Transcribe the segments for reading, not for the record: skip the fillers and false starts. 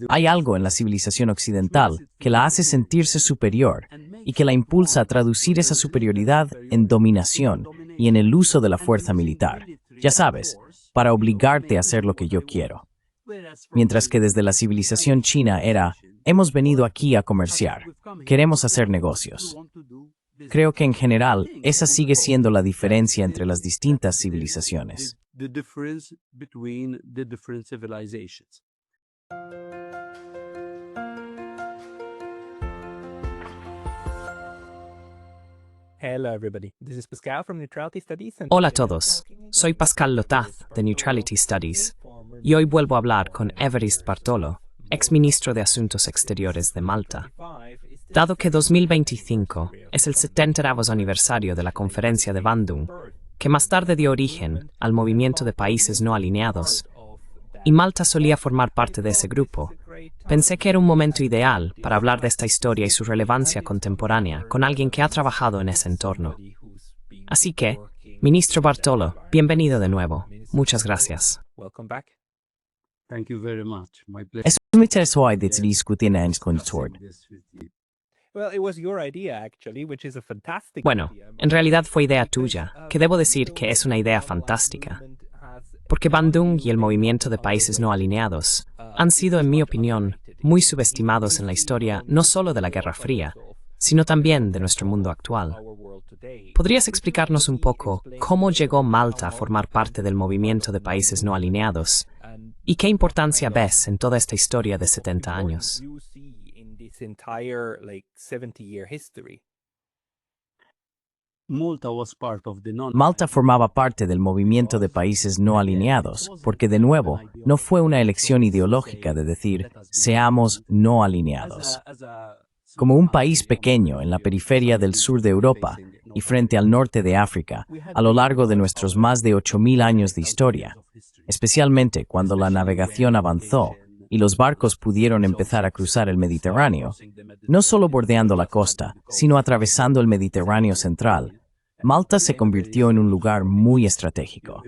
Hay algo en la civilización occidental que la hace sentirse superior y que la impulsa a traducir esa superioridad en dominación y en el uso de la fuerza militar. Ya sabes, para obligarte a hacer lo que yo quiero. Mientras que desde la civilización china era, hemos venido aquí a comerciar, queremos hacer negocios. Creo que en general esa sigue siendo la diferencia entre las distintas civilizaciones. Hola a todos, soy Pascal Lotaz de Neutrality Studies y hoy vuelvo a hablar con Evariste Bartolo, exministro de Asuntos Exteriores de Malta. Dado que 2025 es el 70º aniversario de la conferencia de Bandung, que más tarde dio origen al movimiento de países no alineados, y Malta solía formar parte de ese grupo, pensé que era un momento ideal para hablar de esta historia y su relevancia contemporánea con alguien que ha trabajado en ese entorno. Así que, ministro Bartolo, bienvenido de nuevo. Muchas gracias. Es un interesó de discutir en contor. Bueno, en realidad fue idea tuya, que debo decir que es una idea fantástica. Porque Bandung y el movimiento de países no alineados han sido, en mi opinión, muy subestimados en la historia no solo de la Guerra Fría, sino también de nuestro mundo actual. ¿Podrías explicarnos un poco cómo llegó Malta a formar parte del movimiento de países no alineados? ¿Y qué importancia ves en toda esta historia de 70 años? Malta formaba parte del movimiento de países no alineados, porque de nuevo, no fue una elección ideológica de decir, seamos no alineados. Como un país pequeño en la periferia del sur de Europa y frente al norte de África, a lo largo de nuestros más de 8.000 años de historia, especialmente cuando la navegación avanzó y los barcos pudieron empezar a cruzar el Mediterráneo, no solo bordeando la costa, sino atravesando el Mediterráneo central, Malta se convirtió en un lugar muy estratégico.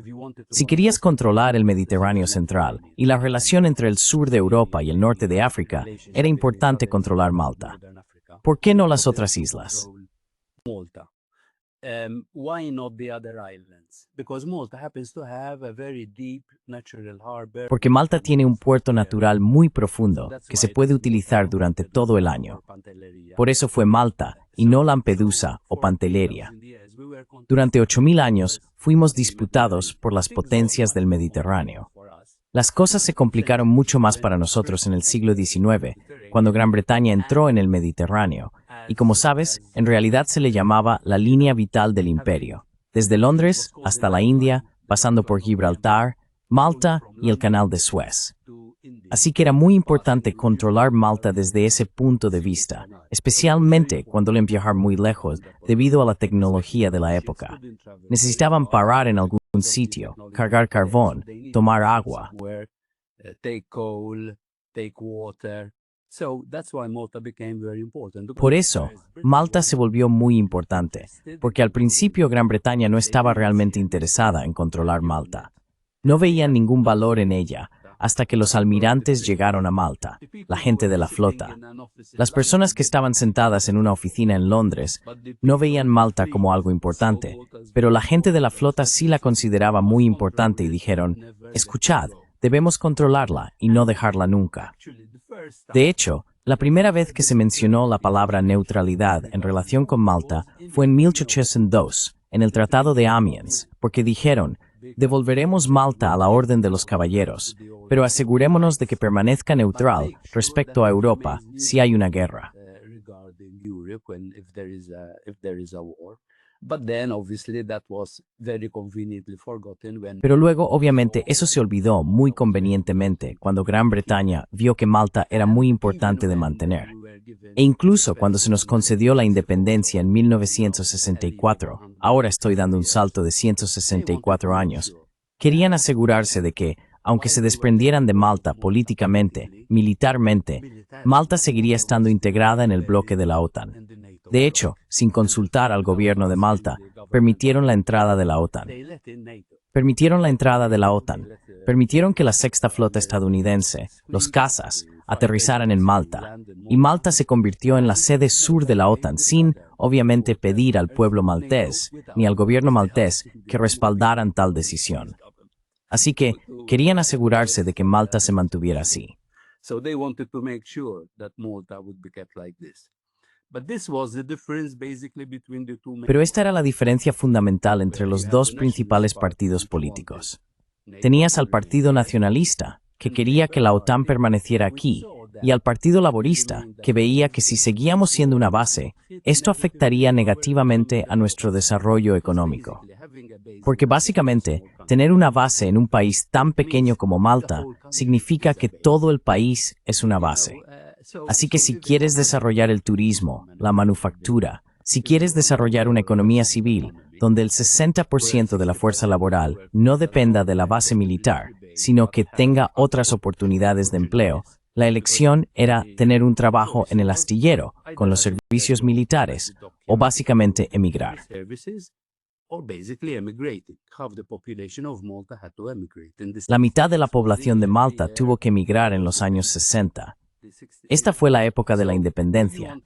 Si querías controlar el Mediterráneo central y la relación entre el sur de Europa y el norte de África, era importante controlar Malta. ¿Por qué no las otras islas? Porque Malta tiene un puerto natural muy profundo que se puede utilizar durante todo el año. Por eso fue Malta y no Lampedusa o Pantelleria. Durante 8.000 años fuimos disputados por las potencias del Mediterráneo. Las cosas se complicaron mucho más para nosotros en el siglo XIX, cuando Gran Bretaña entró en el Mediterráneo, y como sabes, en realidad se le llamaba la línea vital del imperio, desde Londres hasta la India, pasando por Gibraltar, Malta y el Canal de Suez. Así que era muy importante controlar Malta desde ese punto de vista, especialmente cuando debían viajar muy lejos debido a la tecnología de la época. Necesitaban parar en algún sitio, cargar carbón, tomar agua. Por eso, Malta se volvió muy importante, porque al principio Gran Bretaña no estaba realmente interesada en controlar Malta. No veían ningún valor en ella, hasta que los almirantes llegaron a Malta, la gente de la flota. Las personas que estaban sentadas en una oficina en Londres no veían Malta como algo importante, pero la gente de la flota sí la consideraba muy importante y dijeron, escuchad, debemos controlarla y no dejarla nunca. De hecho, la primera vez que se mencionó la palabra neutralidad en relación con Malta fue en 1802, en el Tratado de Amiens, porque dijeron, devolveremos Malta a la orden de los caballeros, pero asegurémonos de que permanezca neutral respecto a Europa si hay una guerra. Pero luego, obviamente, eso se olvidó muy convenientemente cuando Gran Bretaña vio que Malta era muy importante de mantener. E incluso cuando se nos concedió la independencia en 1964, ahora estoy dando un salto de 164 años, querían asegurarse de que, aunque se desprendieran de Malta políticamente, militarmente, Malta seguiría estando integrada en el bloque de la OTAN. De hecho, sin consultar al gobierno de Malta, permitieron la entrada de la OTAN. permitieron la entrada de la OTAN, permitieron que la Sexta Flota estadounidense, los cazas, aterrizaran en Malta, y Malta se convirtió en la sede sur de la OTAN sin, obviamente, pedir al pueblo maltés ni al gobierno maltés que respaldaran tal decisión. Así que querían asegurarse de que Malta se mantuviera así. Pero esta era la diferencia fundamental entre los dos principales partidos políticos. Tenías al Partido Nacionalista, que quería que la OTAN permaneciera aquí, y al Partido Laborista, que veía que si seguíamos siendo una base, esto afectaría negativamente a nuestro desarrollo económico. Porque básicamente, tener una base en un país tan pequeño como Malta significa que todo el país es una base. Así que si quieres desarrollar el turismo, la manufactura, si quieres desarrollar una economía civil, donde el 60% de la fuerza laboral no dependa de la base militar, sino que tenga otras oportunidades de empleo, la elección era tener un trabajo en el astillero, con los servicios militares, o básicamente emigrar. La mitad de la población de Malta tuvo que emigrar en los años 60. Esta fue la época de la independencia.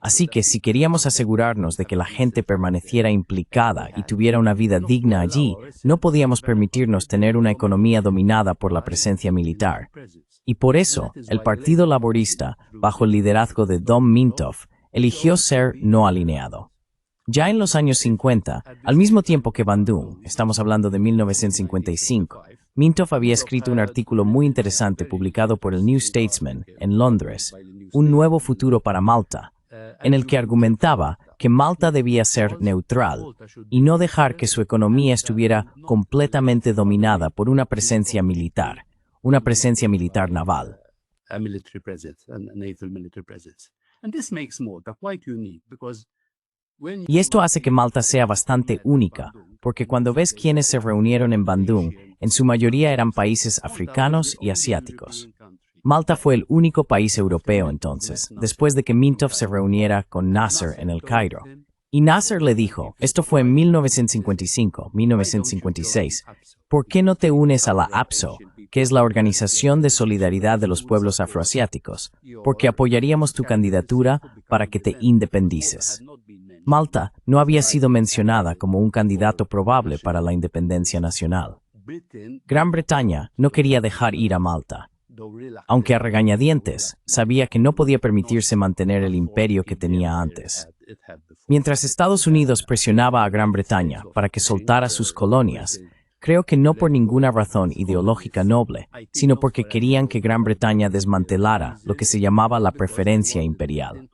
Así que si queríamos asegurarnos de que la gente permaneciera implicada y tuviera una vida digna allí, no podíamos permitirnos tener una economía dominada por la presencia militar. Y por eso, el Partido Laborista, bajo el liderazgo de Dom Mintoff, eligió ser no alineado. Ya en los años 50, al mismo tiempo que Bandung, estamos hablando de 1955, Mintoff había escrito un artículo muy interesante publicado por el New Statesman en Londres, Un nuevo futuro para Malta, en el que argumentaba que Malta debía ser neutral y no dejar que su economía estuviera completamente dominada por una presencia militar naval. Y esto hace que Malta sea bastante única, porque cuando ves quiénes se reunieron en Bandung, en su mayoría eran países africanos y asiáticos. Malta fue el único país europeo entonces, después de que Mintoff se reuniera con Nasser en el Cairo. Y Nasser le dijo, esto fue en 1956, ¿por qué no te unes a la APSO, que es la Organización de Solidaridad de los Pueblos Afroasiáticos? Porque apoyaríamos tu candidatura para que te independices. Malta no había sido mencionada como un candidato probable para la independencia nacional. Gran Bretaña no quería dejar ir a Malta, aunque a regañadientes sabía que no podía permitirse mantener el imperio que tenía antes. Mientras Estados Unidos presionaba a Gran Bretaña para que soltara sus colonias, creo que no por ninguna razón ideológica noble, sino porque querían que Gran Bretaña desmantelara lo que se llamaba la preferencia imperial.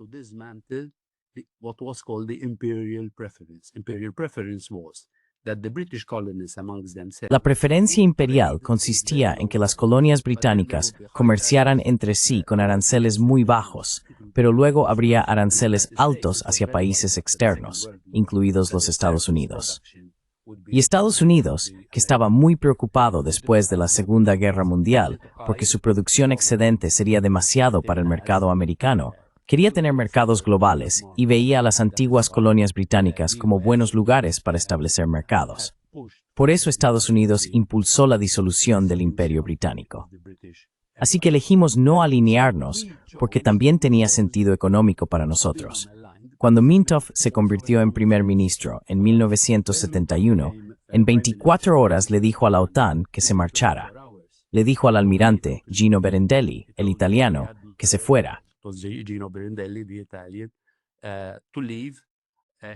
La preferencia imperial consistía en que las colonias británicas comerciaran entre sí con aranceles muy bajos, pero luego habría aranceles altos hacia países externos, incluidos los Estados Unidos. Y Estados Unidos, que estaba muy preocupado después de la Segunda Guerra Mundial, porque su producción excedente sería demasiado para el mercado americano, quería tener mercados globales y veía a las antiguas colonias británicas como buenos lugares para establecer mercados. Por eso Estados Unidos impulsó la disolución del Imperio Británico. Así que elegimos no alinearnos porque también tenía sentido económico para nosotros. Cuando Mintoff se convirtió en primer ministro en 1971, en 24 horas le dijo a la OTAN que se marchara. Le dijo al almirante Gino Berendelli, el italiano, que se fuera. Gino Berendelli, the Italian, to leave.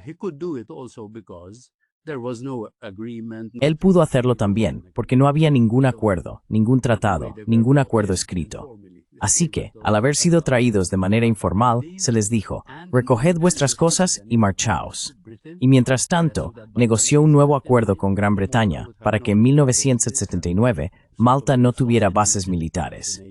He could do it also because there was no agreement. Él pudo hacerlo también, porque no había ningún acuerdo, ningún tratado, ningún acuerdo escrito. Así que, al haber sido traídos de manera informal, se les dijo, recoged vuestras cosas y marchaos. Y mientras tanto, negoció un nuevo acuerdo con Gran Bretaña para que en 1979 Malta no tuviera bases militares.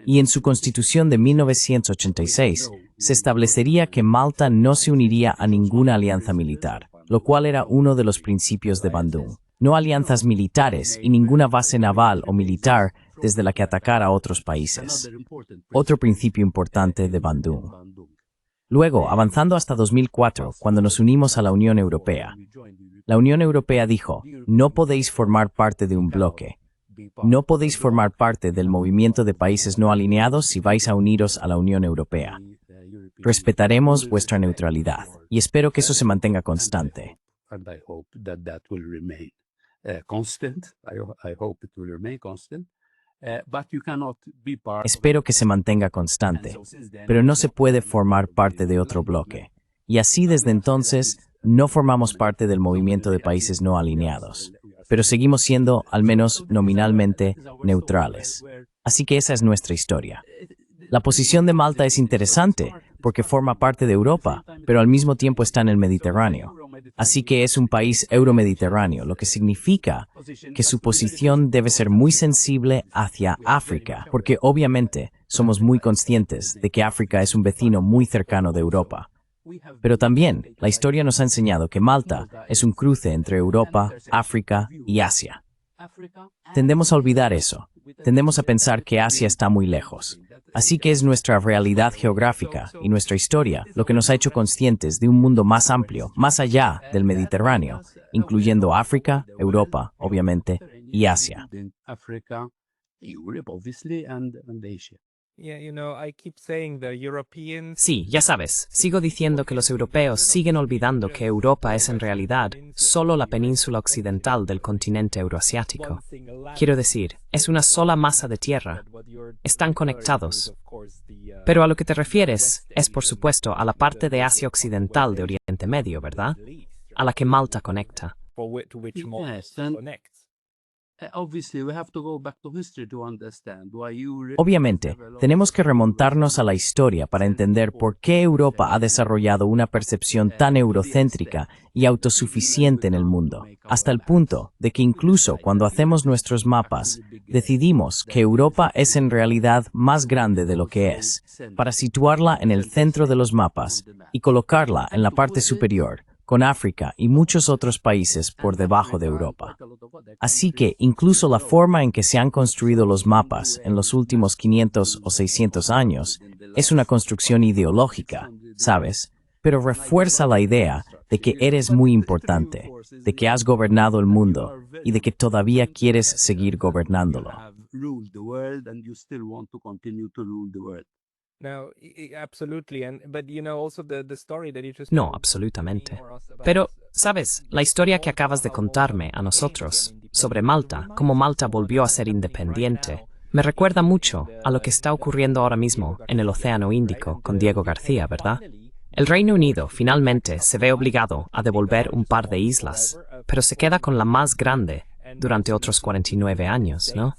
Y en su constitución de 1986 se establecería que Malta no se uniría a ninguna alianza militar, lo cual era uno de los principios de Bandung. No alianzas militares y ninguna base naval o militar desde la que atacar a otros países. Otro principio importante de Bandung. Luego, avanzando hasta 2004, cuando nos unimos a la Unión Europea, La Unión Europea dijo, no podéis formar parte de un bloque. No podéis formar parte del movimiento de países no alineados si vais a uniros a la Unión Europea. Respetaremos vuestra neutralidad y espero que eso se mantenga constante. And I hope that that will remain constant. I hope it will remain constant. But you cannot be part Espero que se mantenga constante, pero no se puede formar parte de otro bloque. Y así desde entonces no formamos parte del movimiento de países no alineados, pero seguimos siendo, al menos nominalmente, neutrales. Así que esa es nuestra historia. La posición de Malta es interesante porque forma parte de Europa, pero al mismo tiempo está en el Mediterráneo. Así que es un país euromediterráneo, lo que significa que su posición debe ser muy sensible hacia África, porque obviamente somos muy conscientes de que África es un vecino muy cercano de Europa. Pero también la historia nos ha enseñado que Malta es un cruce entre Europa, África y Asia. Tendemos a olvidar eso. Tendemos a pensar que Asia está muy lejos. Así que es nuestra realidad geográfica y nuestra historia lo que nos ha hecho conscientes de un mundo más amplio, más allá del Mediterráneo, incluyendo África, Europa, obviamente, y Asia. Africa, Europe, obviously, and Asia. Sí, ya sabes, sigo diciendo que los europeos siguen olvidando que Europa es en realidad solo la península occidental del continente euroasiático. Quiero decir, es una sola masa de tierra. Están conectados. Pero a lo que te refieres es, por supuesto, a la parte de Asia Occidental de Oriente Medio, ¿verdad? A la que Malta conecta. Yes, and obviously we have to go back to history to understand why Europe Obviamente, tenemos que remontarnos a la historia para entender por qué Europa ha desarrollado una percepción tan eurocéntrica y autosuficiente en el mundo, hasta el punto de que incluso cuando hacemos nuestros mapas, decidimos que Europa es en realidad más grande de lo que es, para situarla en el centro de los mapas y colocarla en la parte superior, con África y muchos otros países por debajo de Europa. Así que incluso la forma en que se han construido los mapas en los últimos 500 o 600 años es una construcción ideológica, ¿sabes? Pero refuerza la idea de que eres muy importante, de que has gobernado el mundo y de que todavía quieres seguir gobernándolo. No, absolutamente. Pero, ¿sabes? La historia que acabas de contarme a nosotros sobre Malta, cómo Malta volvió a ser independiente, me recuerda mucho a lo que está ocurriendo ahora mismo en el Océano Índico con Diego García, ¿verdad? El Reino Unido finalmente se ve obligado a devolver un par de islas, pero se queda con la más grande durante otros 49 años, ¿no?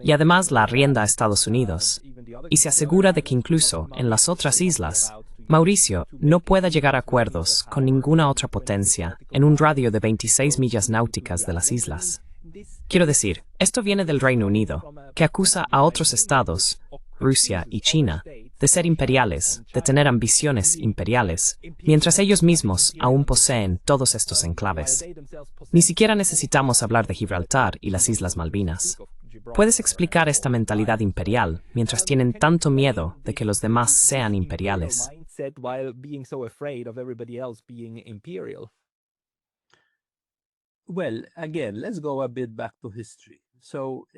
Y además la arrienda a Estados Unidos, y se asegura de que incluso en las otras islas, Mauricio no pueda llegar a acuerdos con ninguna otra potencia en un radio de 26 millas náuticas de las islas. Quiero decir, esto viene del Reino Unido, que acusa a otros estados, Rusia y China, de ser imperiales, de tener ambiciones imperiales, mientras ellos mismos aún poseen todos estos enclaves. Ni siquiera necesitamos hablar de Gibraltar y las Islas Malvinas. ¿Puedes explicar esta mentalidad imperial mientras tienen tanto miedo de que los demás sean imperiales?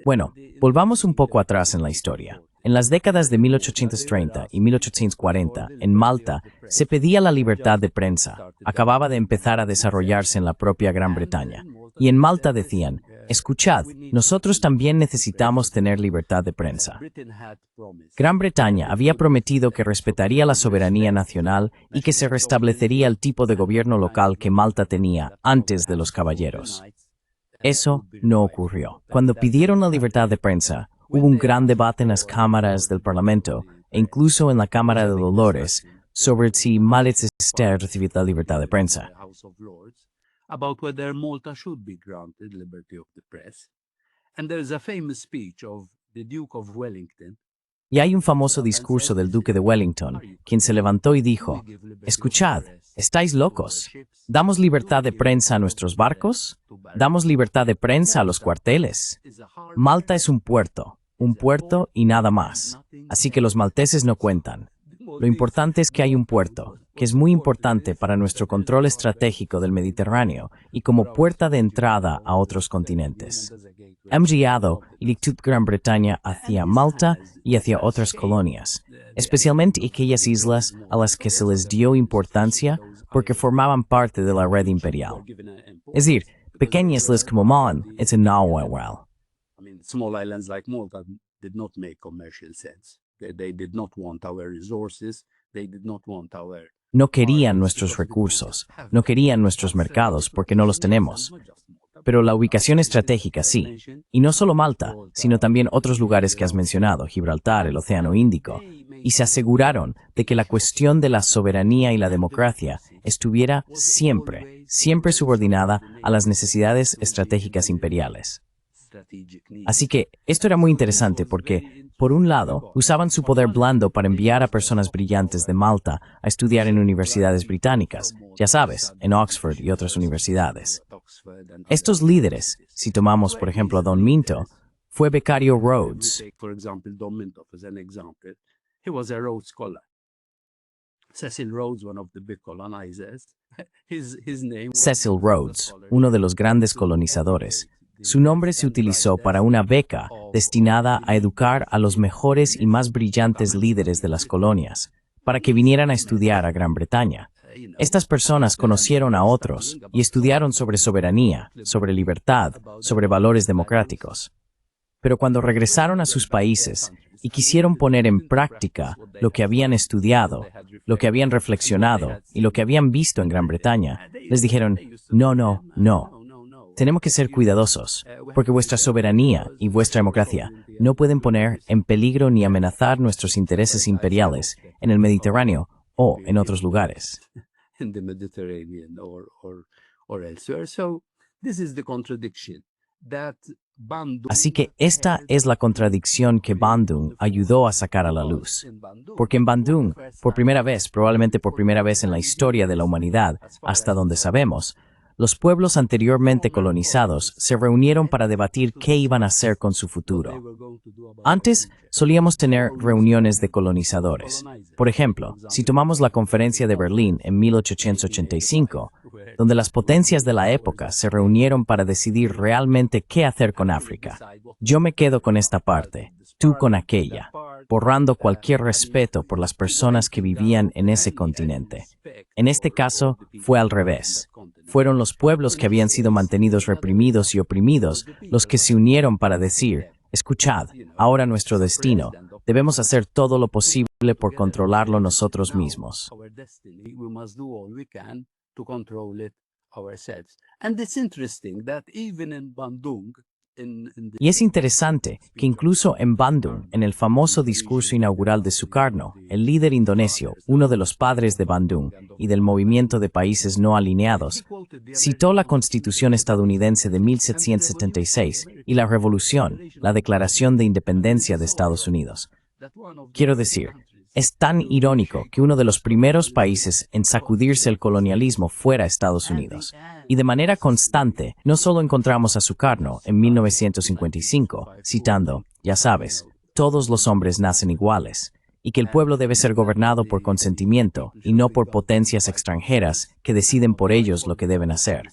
Bueno, volvamos un poco atrás en la historia. En las décadas de 1830 y 1840, en Malta, se pedía la libertad de prensa. Acababa de empezar a desarrollarse en la propia Gran Bretaña. Y en Malta decían, escuchad, nosotros también necesitamos tener libertad de prensa. Gran Bretaña había prometido que respetaría la soberanía nacional y que se restablecería el tipo de gobierno local que Malta tenía antes de los caballeros. Eso no ocurrió. Cuando pidieron la libertad de prensa, hubo un gran debate en las cámaras del Parlamento e incluso en la Cámara de Dolores sobre si Malta recibir la libertad de prensa. About whether Malta should be granted liberty of the press. And there is a famous speech of the Duke of Wellington. Y hay un famoso discurso del Duque de Wellington, quien se levantó y dijo, escuchad, ¿estáis locos? ¿Damos libertad de prensa a nuestros barcos? ¿Damos libertad de prensa a los cuarteles? Malta es un puerto y nada más. Así que los malteses no cuentan. Lo importante es que hay un puerto, que es muy importante para nuestro control estratégico del Mediterráneo y como puerta de entrada a otros continentes. Hemos guiado Gran Bretaña hacia Malta y hacia otras colonias, especialmente aquellas islas a las que se les dio importancia porque formaban parte de la red imperial. Es decir, pequeñas islas como Mon y Nahuatl. Small islands like Malta did not make commercial sense. They did not want our resources. They did not want our. No querían nuestros recursos, no querían nuestros mercados porque no los tenemos. Pero la ubicación estratégica sí. Y no solo Malta, sino también otros lugares que has mencionado, Gibraltar, el Océano Índico. Y se aseguraron de que la cuestión de la soberanía y la democracia estuviera siempre subordinada a las necesidades estratégicas imperiales. Así que esto era muy interesante porque, por un lado, usaban su poder blando para enviar a personas brillantes de Malta a estudiar en universidades británicas, ya sabes, en Oxford y otras universidades. Estos líderes, si tomamos por ejemplo a Don Minto, fue becario Rhodes. Cecil Rhodes, one of the big colonizers, Cecil Rhodes, uno de los grandes colonizadores. Su nombre se utilizó para una beca destinada a educar a los mejores y más brillantes líderes de las colonias, para que vinieran a estudiar a Gran Bretaña. Estas personas conocieron a otros y estudiaron sobre soberanía, sobre libertad, sobre valores democráticos. Pero cuando regresaron a sus países y quisieron poner en práctica lo que habían estudiado, lo que habían reflexionado y lo que habían visto en Gran Bretaña, les dijeron, no. Tenemos que ser cuidadosos, porque vuestra soberanía y vuestra democracia no pueden poner en peligro ni amenazar nuestros intereses imperiales en el Mediterráneo o en otros lugares. Así que esta es la contradicción que Bandung ayudó a sacar a la luz. Porque en Bandung, por primera vez, probablemente por primera vez en la historia de la humanidad, hasta donde sabemos, los pueblos anteriormente colonizados se reunieron para debatir qué iban a hacer con su futuro. Antes solíamos tener reuniones de colonizadores. Por ejemplo, si tomamos la Conferencia de Berlín en 1885, donde las potencias de la época se reunieron para decidir realmente qué hacer con África. Yo me quedo con esta parte, tú con aquella, borrando cualquier respeto por las personas que vivían en ese continente. En este caso, fue al revés. Fueron los pueblos que habían sido mantenidos reprimidos y oprimidos los que se unieron para decir, escuchad, ahora nuestro destino, debemos hacer todo lo posible por controlarlo nosotros mismos. Y es interesante que incluso en Bandung, en el famoso discurso inaugural de Sukarno, el líder indonesio, uno de los padres de Bandung y del movimiento de países no alineados, citó la Constitución estadounidense de 1776 y la Revolución, la Declaración de Independencia de Estados Unidos. Quiero decir, es tan irónico que uno de los primeros países en sacudirse el colonialismo fuera Estados Unidos. Y de manera constante, no solo encontramos a Sukarno en 1955, citando, ya sabes, todos los hombres nacen iguales, y que el pueblo debe ser gobernado por consentimiento y no por potencias extranjeras que deciden por ellos lo que deben hacer.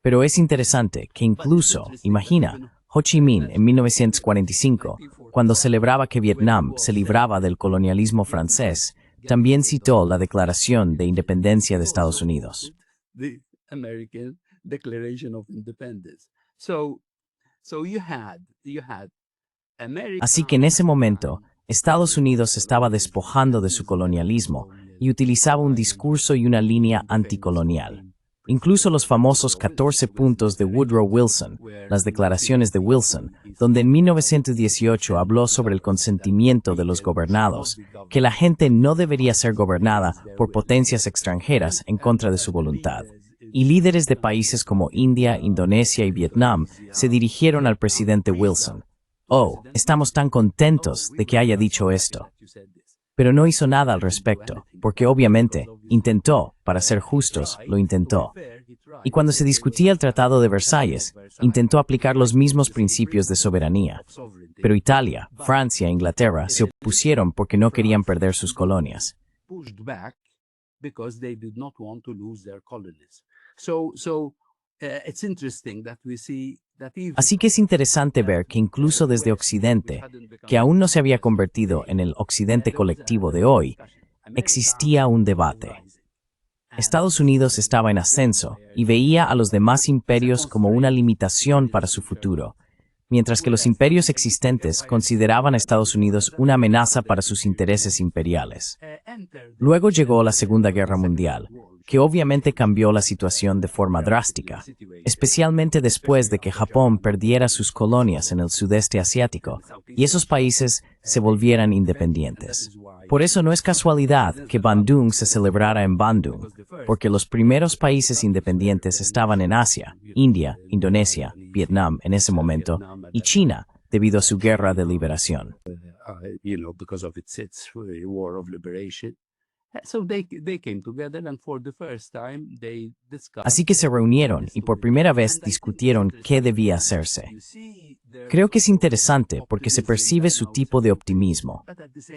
Pero es interesante que incluso, imagina, Ho Chi Minh en 1945, cuando celebraba que Vietnam se libraba del colonialismo francés, también citó la Declaración de Independencia de Estados Unidos. Así que en ese momento, Estados Unidos se estaba despojando de su colonialismo y utilizaba un discurso y una línea anticolonial. Incluso los famosos 14 puntos de Woodrow Wilson, las declaraciones de Wilson, donde en 1918 habló sobre el consentimiento de los gobernados, que la gente no debería ser gobernada por potencias extranjeras en contra de su voluntad. Y líderes de países como India, Indonesia y Vietnam se dirigieron al presidente Wilson. Oh, estamos tan contentos de que haya dicho esto. Pero no hizo nada al respecto, porque obviamente intentó, para ser justos, lo intentó. Y cuando se discutía el Tratado de Versalles, intentó aplicar los mismos principios de soberanía. Pero Italia, Francia e Inglaterra se opusieron porque no querían perder sus colonias. Así que es interesante ver que incluso desde Occidente, que aún no se había convertido en el Occidente colectivo de hoy, existía un debate. Estados Unidos estaba en ascenso y veía a los demás imperios como una limitación para su futuro, mientras que los imperios existentes consideraban a Estados Unidos una amenaza para sus intereses imperiales. Luego llegó la Segunda Guerra Mundial, que obviamente cambió la situación de forma drástica, especialmente después de que Japón perdiera sus colonias en el sudeste asiático y esos países se volvieran independientes. Por eso no es casualidad que Bandung se celebrara en Bandung, porque los primeros países independientes estaban en Asia, India, Indonesia, Vietnam en ese momento, y China, debido a su guerra de liberación. Así que se reunieron y por primera vez discutieron qué debía hacerse. Creo que es interesante porque se percibe su tipo de optimismo,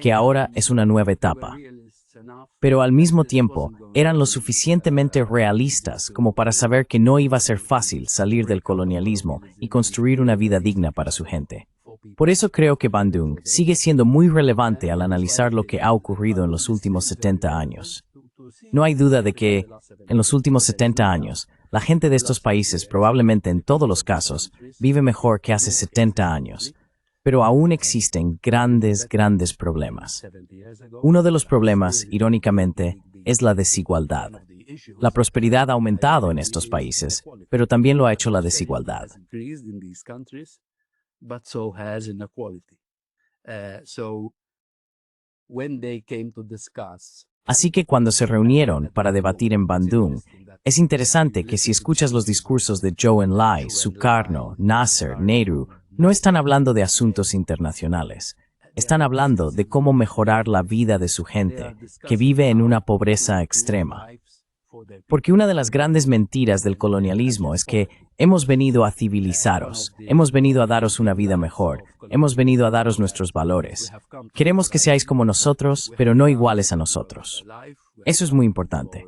que ahora es una nueva etapa. Pero al mismo tiempo, eran lo suficientemente realistas como para saber que no iba a ser fácil salir del colonialismo y construir una vida digna para su gente. Por eso creo que Bandung sigue siendo muy relevante al analizar lo que ha ocurrido en los últimos 70 años. No hay duda de que, en los últimos 70 años, la gente de estos países, probablemente en todos los casos, vive mejor que hace 70 años. Pero aún existen grandes problemas. Uno de los problemas, irónicamente, es la desigualdad. La prosperidad ha aumentado en estos países, pero también lo ha hecho la desigualdad. Así que cuando se reunieron para debatir en Bandung, es interesante que si escuchas los discursos de Zhou Enlai, Sukarno, Nasser, Nehru, no están hablando de asuntos internacionales. Están hablando de cómo mejorar la vida de su gente, que vive en una pobreza extrema. Porque una de las grandes mentiras del colonialismo es que hemos venido a civilizaros, hemos venido a daros una vida mejor, hemos venido a daros nuestros valores. Queremos que seáis como nosotros, pero no iguales a nosotros. Eso es muy importante.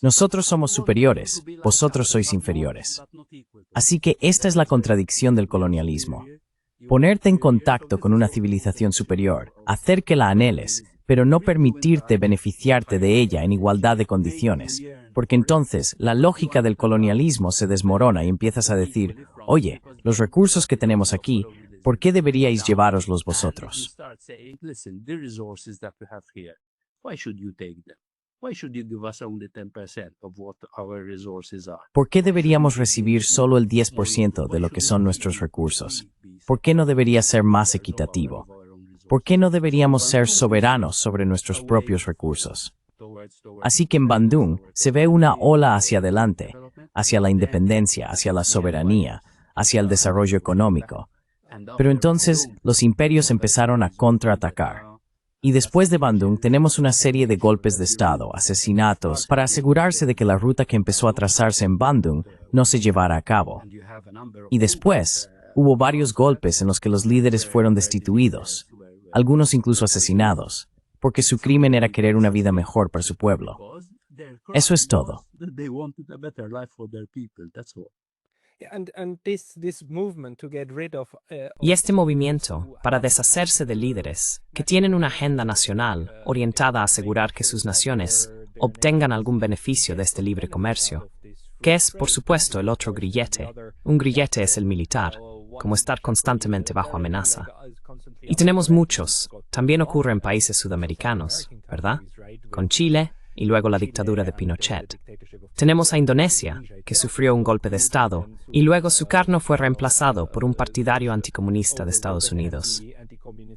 Nosotros somos superiores, vosotros sois inferiores. Así que esta es la contradicción del colonialismo. Ponerte en contacto con una civilización superior, hacer que la anheles, pero no permitirte beneficiarte de ella en igualdad de condiciones, porque entonces la lógica del colonialismo se desmorona y empiezas a decir, oye, los recursos que tenemos aquí, ¿por qué deberíais llevároslos vosotros? ¿Por qué deberíamos recibir solo el 10% de lo que son nuestros recursos? ¿Por qué no debería ser más equitativo? ¿Por qué no deberíamos ser soberanos sobre nuestros propios recursos? Así que en Bandung se ve una ola hacia adelante, hacia la independencia, hacia la soberanía, hacia el desarrollo económico. Pero entonces los imperios empezaron a contraatacar. Y después de Bandung tenemos una serie de golpes de Estado, asesinatos, para asegurarse de que la ruta que empezó a trazarse en Bandung no se llevara a cabo. Y después hubo varios golpes en los que los líderes fueron destituidos, algunos incluso asesinados, porque su crimen era querer una vida mejor para su pueblo. Eso es todo. Y este movimiento para deshacerse de líderes que tienen una agenda nacional orientada a asegurar que sus naciones obtengan algún beneficio de este libre comercio, que es, por supuesto, el otro grillete. Un grillete es el militar, como estar constantemente bajo amenaza. Y tenemos muchos, también ocurre en países sudamericanos, ¿verdad? Con Chile y luego la dictadura de Pinochet. Tenemos a Indonesia, que sufrió un golpe de Estado, y luego Sukarno fue reemplazado por un partidario anticomunista de Estados Unidos.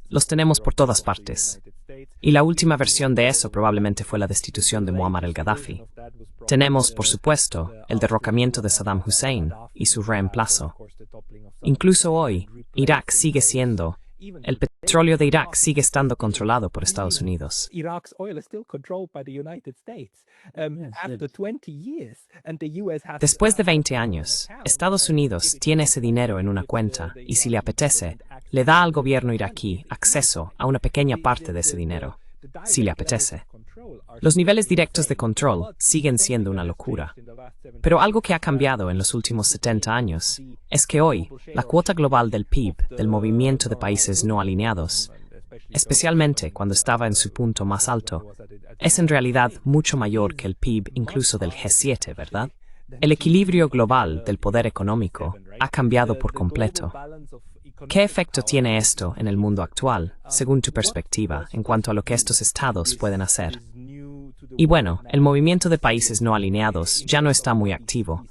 Los tenemos por todas partes. Y la última versión de eso probablemente fue la destitución de Muammar el-Gaddafi. Tenemos, por supuesto, el derrocamiento de Saddam Hussein y su reemplazo. Incluso hoy, Irak sigue siendo El petróleo de Irak sigue estando controlado por Estados Unidos. Después de 20 años, Estados Unidos tiene ese dinero en una cuenta y si le apetece, le da al gobierno iraquí acceso a una pequeña parte de ese dinero, si le apetece. Los niveles directos de control siguen siendo una locura. Pero algo que ha cambiado en los últimos 70 años es que hoy la cuota global del PIB del movimiento de países no alineados, especialmente cuando estaba en su punto más alto, es en realidad mucho mayor que el PIB incluso del G7, ¿verdad? El equilibrio global del poder económico ha cambiado por completo. ¿Qué efecto tiene esto en el mundo actual, según tu perspectiva, en cuanto a lo que estos estados pueden hacer? Y bueno, el movimiento de países no alineados ya no está muy activo,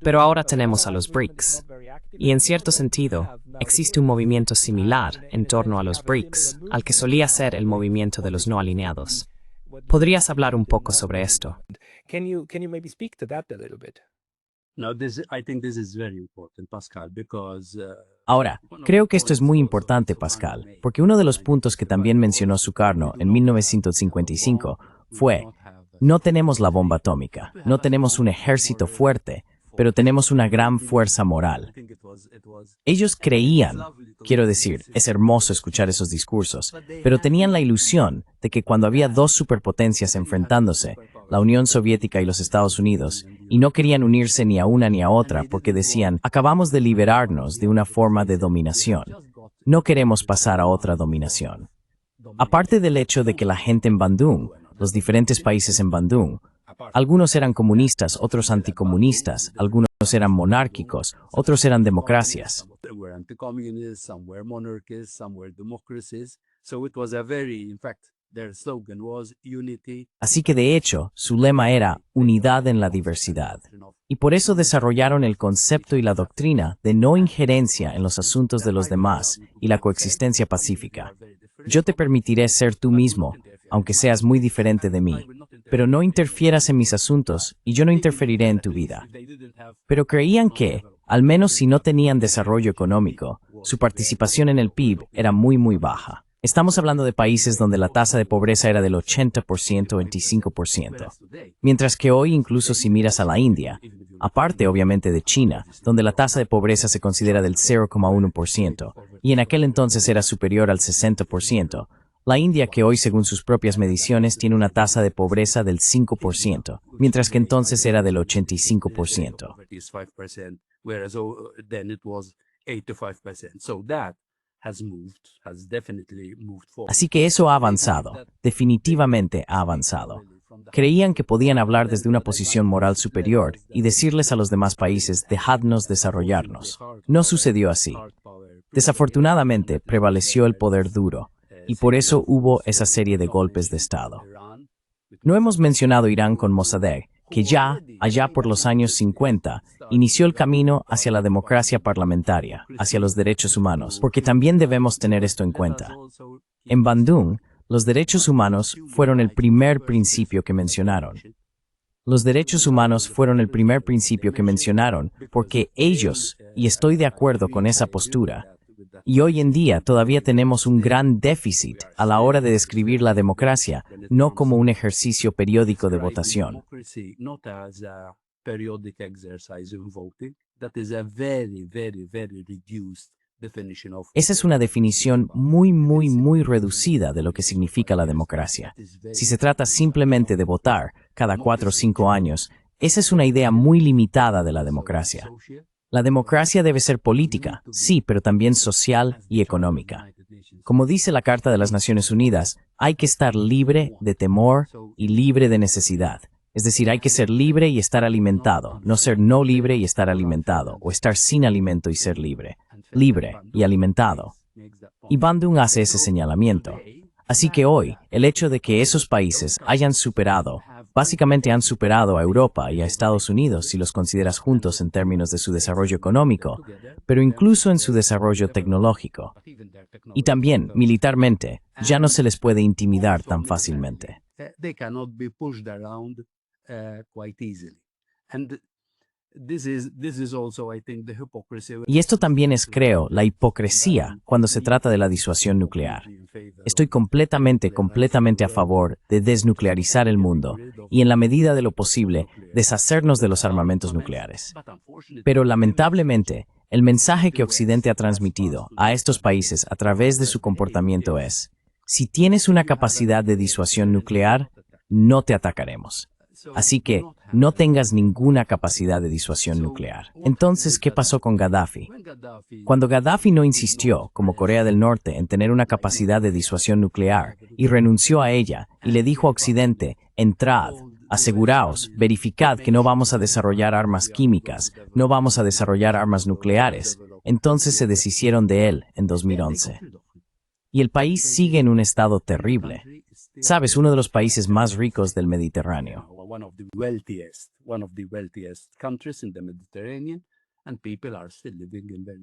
pero ahora tenemos a los BRICS. Y en cierto sentido, existe un movimiento similar en torno a los BRICS, al que solía ser el movimiento de los no alineados. ¿Podrías hablar un poco sobre esto? Now, I think this is very important, Pascal, because Ahora, creo que esto es muy importante, Pascal, porque uno de los puntos que también mencionó Sukarno en 1955 fue: no tenemos la bomba atómica, no tenemos un ejército fuerte, pero tenemos una gran fuerza moral. Ellos creían, quiero decir, es hermoso escuchar esos discursos, pero tenían la ilusión de que cuando había dos superpotencias enfrentándose, la Unión Soviética y los Estados Unidos, y no querían unirse ni a una ni a otra porque decían, acabamos de liberarnos de una forma de dominación. No queremos pasar a otra dominación. Aparte del hecho de que la gente en Bandung, los diferentes países en Bandung, algunos eran comunistas, otros anticomunistas, algunos eran monárquicos, otros eran democracias. Así que de hecho, su lema era unidad en la diversidad. Y por eso desarrollaron el concepto y la doctrina de no injerencia en los asuntos de los demás y la coexistencia pacífica. Yo te permitiré ser tú mismo, aunque seas muy diferente de mí, pero no interfieras en mis asuntos y yo no interferiré en tu vida. Pero creían que, al menos si no tenían desarrollo económico, su participación en el PIB era muy baja. Estamos hablando de países donde la tasa de pobreza era del 80% o 25%. Mientras que hoy, incluso si miras a la India, aparte obviamente de China, donde la tasa de pobreza se considera del 0,1%, y en aquel entonces era superior al 60%, la India, que hoy según sus propias mediciones tiene una tasa de pobreza del 5%, mientras que entonces era del 85%. Así que eso ha avanzado, definitivamente ha avanzado. Creían que podían hablar desde una posición moral superior y decirles a los demás países, dejadnos desarrollarnos. No sucedió así. Desafortunadamente, prevaleció el poder duro, y por eso hubo esa serie de golpes de Estado. No hemos mencionado Irán con Mossadegh, que ya, allá por los años 50, inició el camino hacia la democracia parlamentaria, hacia los derechos humanos, porque también debemos tener esto en cuenta. En Bandung, los derechos humanos fueron el primer principio que mencionaron. Los derechos humanos fueron el primer principio que mencionaron porque ellos, y estoy de acuerdo con esa postura, y hoy en día todavía tenemos un gran déficit a la hora de describir la democracia, no como un ejercicio periódico de votación. Esa es una definición muy reducida de lo que significa la democracia. Si se trata simplemente de votar cada 4 o 5 años, esa es una idea muy limitada de la democracia. La democracia debe ser política, sí, pero también social y económica. Como dice la Carta de las Naciones Unidas, hay que estar libre de temor y libre de necesidad. Es decir, hay que ser libre y estar alimentado, no ser no libre y estar alimentado, o estar sin alimento y ser libre. Libre y alimentado. Y Bandung hace ese señalamiento. Así que hoy, el hecho de que esos países básicamente han superado a Europa y a Estados Unidos si los consideras juntos en términos de su desarrollo económico, pero incluso en su desarrollo tecnológico. Y también, militarmente, ya no se les puede intimidar tan fácilmente. This is also, I think, the hypocrisy. Y esto también es, creo, la hipocresía cuando se trata de la disuasión nuclear. Estoy completamente a favor de desnuclearizar el mundo y, en la medida de lo posible, deshacernos de los armamentos nucleares. Pero, lamentablemente, el mensaje que Occidente ha transmitido a estos países a través de su comportamiento es: si tienes una capacidad de disuasión nuclear, no te atacaremos. Así que no tengas ninguna capacidad de disuasión nuclear. Entonces, ¿qué pasó con Gaddafi? Cuando Gaddafi no insistió, como Corea del Norte, en tener una capacidad de disuasión nuclear y renunció a ella y le dijo a Occidente: entrad, aseguraos, verificad que no vamos a desarrollar armas químicas, no vamos a desarrollar armas nucleares, entonces se deshicieron de él en 2011. Y el país sigue en un estado terrible. Sabes, uno de los países más ricos del Mediterráneo. One of the wealthiest countries in the Mediterranean, and people are still living in very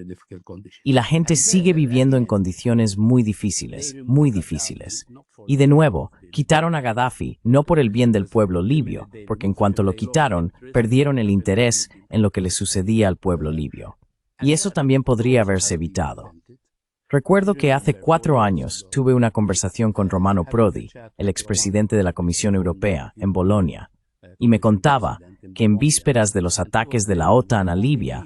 difficult conditions. Y la gente sigue viviendo en condiciones muy difíciles, muy difíciles. Y de nuevo, quitaron a Gaddafi no por el bien del pueblo libio, porque en cuanto lo quitaron, perdieron el interés en lo que le sucedía al pueblo libio. Y eso también podría haberse evitado. Recuerdo que hace 4 años tuve una conversación con Romano Prodi, el expresidente de la Comisión Europea, en Bolonia, y me contaba que en vísperas de los ataques de la OTAN a Libia,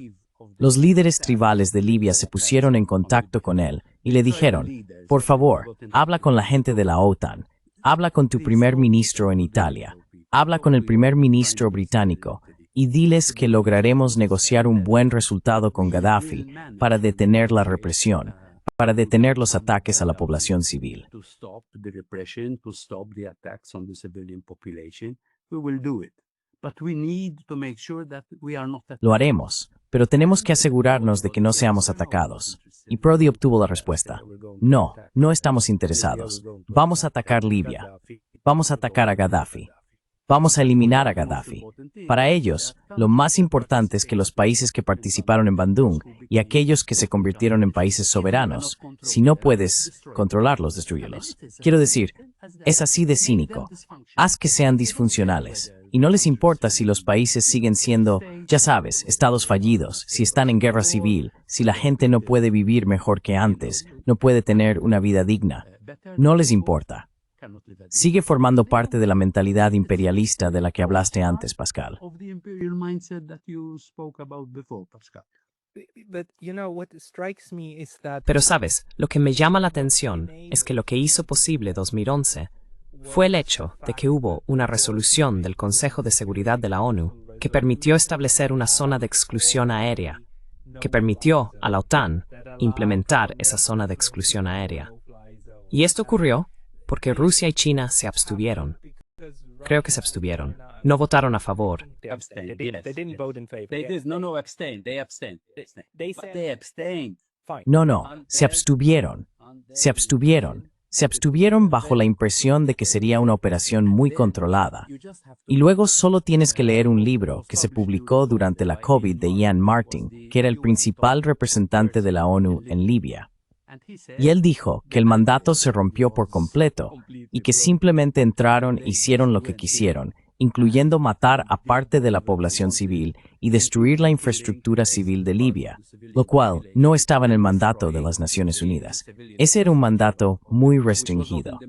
los líderes tribales de Libia se pusieron en contacto con él y le dijeron: por favor, habla con la gente de la OTAN, habla con tu primer ministro en Italia, habla con el primer ministro británico y diles que lograremos negociar un buen resultado con Gaddafi para detener la represión, para detener los ataques a la población civil. Lo haremos, pero tenemos que asegurarnos de que no seamos atacados. Y Prodi obtuvo la respuesta: no, no estamos interesados. Vamos a atacar Libia. Vamos a atacar a Gaddafi. Vamos a eliminar a Gaddafi. Para ellos, lo más importante es que los países que participaron en Bandung y aquellos que se convirtieron en países soberanos, si no puedes controlarlos, destrúyelos. Quiero decir, es así de cínico. Haz que sean disfuncionales. Y no les importa si los países siguen siendo, ya sabes, estados fallidos, si están en guerra civil, si la gente no puede vivir mejor que antes, no puede tener una vida digna. No les importa. Sigue formando parte de la mentalidad imperialista de la que hablaste antes, Pascal. Pero sabes, lo que me llama la atención es que lo que hizo posible 2011 fue el hecho de que hubo una resolución del Consejo de Seguridad de la ONU que permitió establecer una zona de exclusión aérea, que permitió a la OTAN implementar esa zona de exclusión aérea. Y esto ocurrió porque Rusia y China se abstuvieron. Creo que se abstuvieron. No votaron a favor. No, se abstuvieron. Se abstuvieron. Se abstuvieron bajo la impresión de que sería una operación muy controlada. Y luego solo tienes que leer un libro que se publicó durante la COVID de Ian Martin, que era el principal representante de la ONU en Libia. Y él dijo que el mandato se rompió por completo y que simplemente entraron e hicieron lo que quisieron, incluyendo matar a parte de la población civil y destruir la infraestructura civil de Libia, lo cual no estaba en el mandato de las Naciones Unidas. Ese era un mandato muy restringido.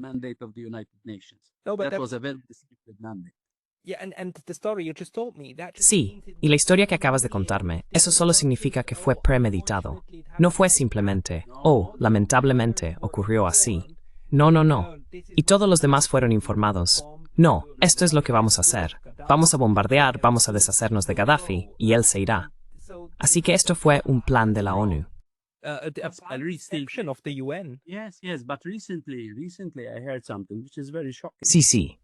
Sí, y la historia que acabas de contarme, eso solo significa que fue premeditado. No fue simplemente, oh, lamentablemente, ocurrió así. No. Y todos los demás fueron informados. No, esto es lo que vamos a hacer. Vamos a bombardear, vamos a deshacernos de Gaddafi, y él se irá. Así que esto fue un plan de la ONU. Sí.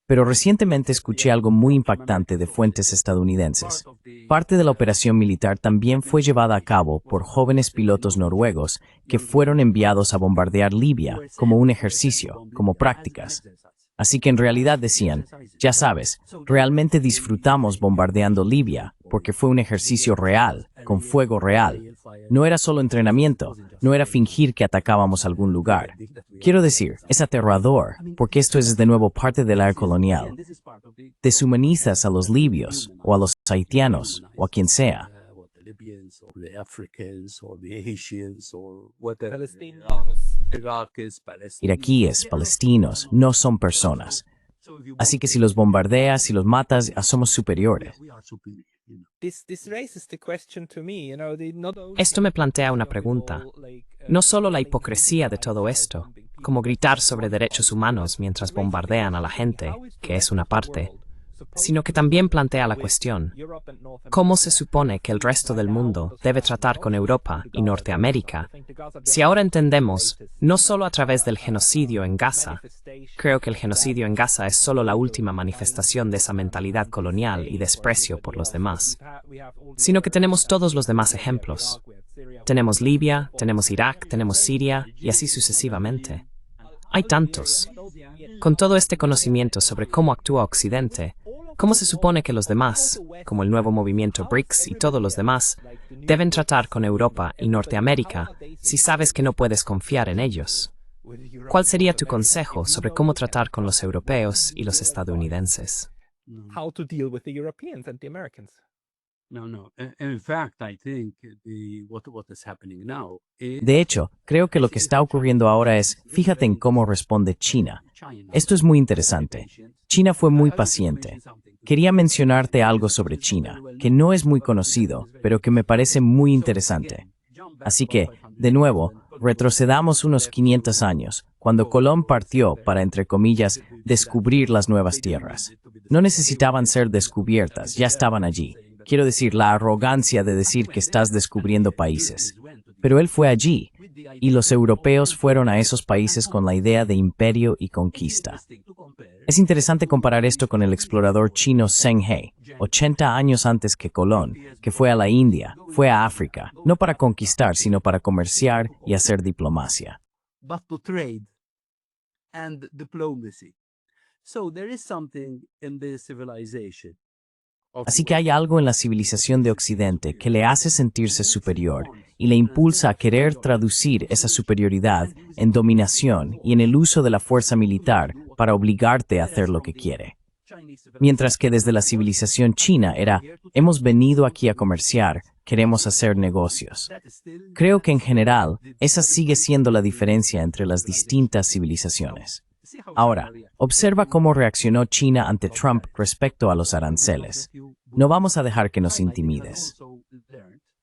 Pero recientemente escuché algo muy impactante de fuentes estadounidenses. Parte de la operación militar también fue llevada a cabo por jóvenes pilotos noruegos que fueron enviados a bombardear Libia como un ejercicio, como prácticas. Así que en realidad decían, ya sabes, realmente disfrutamos bombardeando Libia porque fue un ejercicio real, con fuego real. No era solo entrenamiento, no era fingir que atacábamos algún lugar. Quiero decir, es aterrador, porque esto es de nuevo parte del era colonial. Deshumanizas a los libios, o a los haitianos, o a quien sea. Or the Libyans, or the Africans, or the Asians, or whatever. Iraqis, Palestinians. Iraquíes, palestinos, no son personas. So if you Así que si los bombardeas y los matas, somos superiores. we are superior, you know. Esto me plantea una pregunta. No solo la hipocresía de todo esto, como gritar sobre derechos humanos mientras bombardean a la gente, que es una parte, sino que también plantea la cuestión: ¿cómo se supone que el resto del mundo debe tratar con Europa y Norteamérica si ahora entendemos, no solo a través del genocidio en Gaza? Creo que el genocidio en Gaza es solo la última manifestación de esa mentalidad colonial y desprecio por los demás, sino que tenemos todos los demás ejemplos. Tenemos Libia, tenemos Irak, tenemos Siria y así sucesivamente. Hay tantos. Con todo este conocimiento sobre cómo actúa Occidente, ¿cómo se supone que los demás, como el nuevo movimiento BRICS y todos los demás, deben tratar con Europa y Norteamérica si sabes que no puedes confiar en ellos? ¿Cuál sería tu consejo sobre cómo tratar con los europeos y los estadounidenses? How to deal with the Europeans and the Americans. No. In fact, I think what is happening now is De hecho, creo que lo que está ocurriendo ahora es, fíjate en cómo responde China. China. Esto es muy interesante. China fue muy paciente. Quería mencionarte algo sobre China, que no es muy conocido, pero que me parece muy interesante. Así que, de nuevo, retrocedamos unos 500 años, cuando Colón partió para, entre comillas, descubrir las nuevas tierras. No necesitaban ser descubiertas, ya estaban allí. Quiero decir, la arrogancia de decir que estás descubriendo países. Pero él fue allí, y los europeos fueron a esos países con la idea de imperio y conquista. Es interesante comparar esto con el explorador chino Zheng He, 80 años antes que Colón, que fue a la India, fue a África, no para conquistar, sino para comerciar y hacer diplomacia. But to trade and diplomacy. So there is something in the civilization. Así que hay algo en la civilización de Occidente que le hace sentirse superior y le impulsa a querer traducir esa superioridad en dominación y en el uso de la fuerza militar para obligarte a hacer lo que quiere. Mientras que desde la civilización china era, hemos venido aquí a comerciar, queremos hacer negocios. Creo que en general, esa sigue siendo la diferencia entre las distintas civilizaciones. Ahora, observa cómo reaccionó China ante Trump respecto a los aranceles. No vamos a dejar que nos intimides.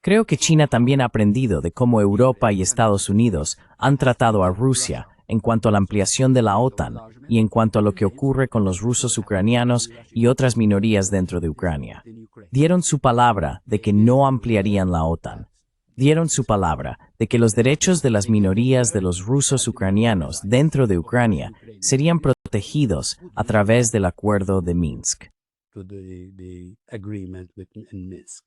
Creo que China también ha aprendido de cómo Europa y Estados Unidos han tratado a Rusia en cuanto a la ampliación de la OTAN y en cuanto a lo que ocurre con los rusos ucranianos y otras minorías dentro de Ucrania. Dieron su palabra de que no ampliarían la OTAN. Dieron su palabra de que los derechos de las minorías de los rusos ucranianos dentro de Ucrania serían protegidos a través del Acuerdo de Minsk. To the agreement in Minsk.